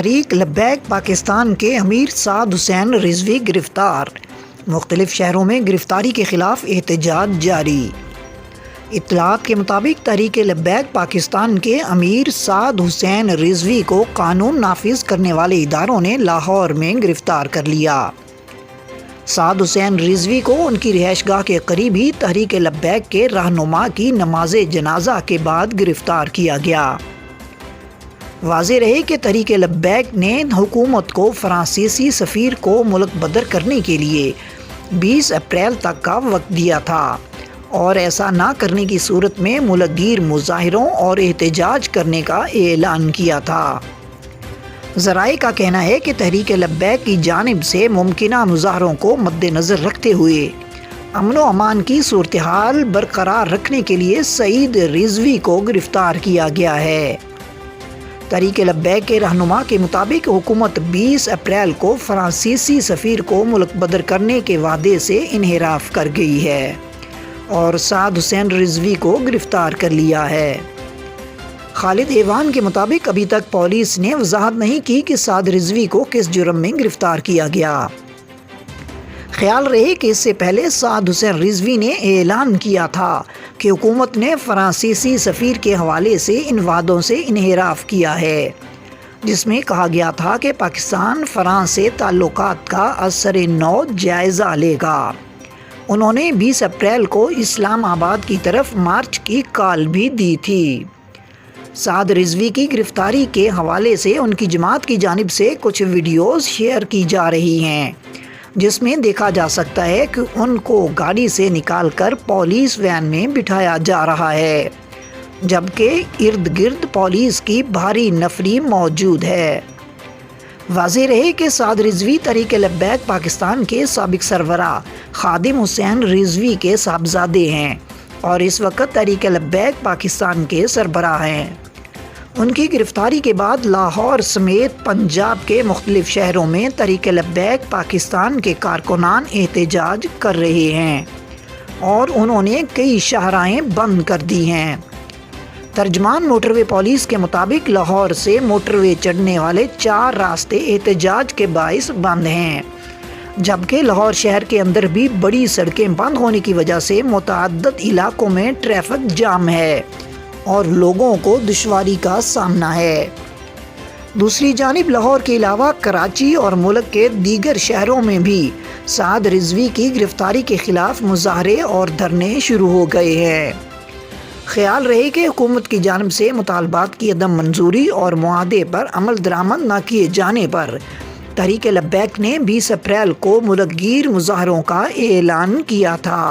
تحریک لبیک پاکستان کے امیر سعد حسین رضوی گرفتار، مختلف شہروں میں گرفتاری کے خلاف احتجاج جاری۔ اطلاعات کے مطابق تحریک لبیک پاکستان کے امیر سعد حسین رضوی کو قانون نافذ کرنے والے اداروں نے لاہور میں گرفتار کر لیا۔ سعد حسین رضوی کو ان کی رہائش گاہ کے قریب ہی تحریک لبیک کے رہنما کی نماز جنازہ کے بعد گرفتار کیا گیا۔ واضح رہے کہ تحریک لبیک نے حکومت کو فرانسیسی سفیر کو ملک بدر کرنے کے لیے 20 اپریل تک کا وقت دیا تھا اور ایسا نہ کرنے کی صورت میں ملک گیر مظاہروں اور احتجاج کرنے کا اعلان کیا تھا۔ ذرائع کا کہنا ہے کہ تحریک لبیک کی جانب سے ممکنہ مظاہروں کو مد نظر رکھتے ہوئے امن و امان کی صورتحال برقرار رکھنے کے لیے سعید رضوی کو گرفتار کیا گیا ہے۔ تحریک لبیک کے رہنما کے مطابق حکومت 20 اپریل کو فرانسیسی سفیر کو ملک بدر کرنے کے وعدے سے انحراف کر گئی ہے اور سعد حسین رضوی کو گرفتار کر لیا ہے۔ خالد ایوان کے مطابق ابھی تک پولیس نے وضاحت نہیں کی کہ سعد رضوی کو کس جرم میں گرفتار کیا گیا۔ خیال رہے کہ اس سے پہلے سعد حسین رضوی نے اعلان کیا تھا کہ حکومت نے فرانسیسی سفیر کے حوالے سے ان وعدوں سے انحراف کیا ہے، جس میں کہا گیا تھا کہ پاکستان فرانس سے تعلقات کا ازسر نو جائزہ لے گا۔ انہوں نے 20 اپریل کو اسلام آباد کی طرف مارچ کی کال بھی دی تھی۔ سعد رضوی کی گرفتاری کے حوالے سے ان کی جماعت کی جانب سے کچھ ویڈیوز شیئر کی جا رہی ہیں، جس میں دیکھا جا سکتا ہے کہ ان کو گاڑی سے نکال کر پولیس وین میں بٹھایا جا رہا ہے، جبکہ ارد گرد پولیس کی بھاری نفری موجود ہے۔ واضح رہے کہ سعد رضوی تحریک لبیک پاکستان کے سابق سربراہ خادم حسین رضوی کے صاحبزادے ہیں اور اس وقت تحریک لبیک پاکستان کے سربراہ ہیں۔ ان کی گرفتاری کے بعد لاہور سمیت پنجاب کے مختلف شہروں میں تحریک لبیک پاکستان کے کارکنان احتجاج کر رہے ہیں اور انہوں نے کئی شاہراہیں بند کر دی ہیں۔ ترجمان موٹر وے پولیس کے مطابق لاہور سے موٹر وے چڑھنے والے 4 راستے احتجاج کے باعث بند ہیں، جبکہ لاہور شہر کے اندر بھی بڑی سڑکیں بند ہونے کی وجہ سے متعدد علاقوں میں ٹریفک جام ہے اور لوگوں کو دشواری کا سامنا ہے۔ دوسری جانب لاہور کے علاوہ کراچی اور ملک کے دیگر شہروں میں بھی سعد رضوی کی گرفتاری کے خلاف مظاہرے اور دھرنے شروع ہو گئے ہیں۔ خیال رہے کہ حکومت کی جانب سے مطالبات کی عدم منظوری اور معاہدے پر عمل درآمد نہ کیے جانے پر تحریک لبیک نے 20 اپریل کو ملک گیر مظاہروں کا اعلان کیا تھا۔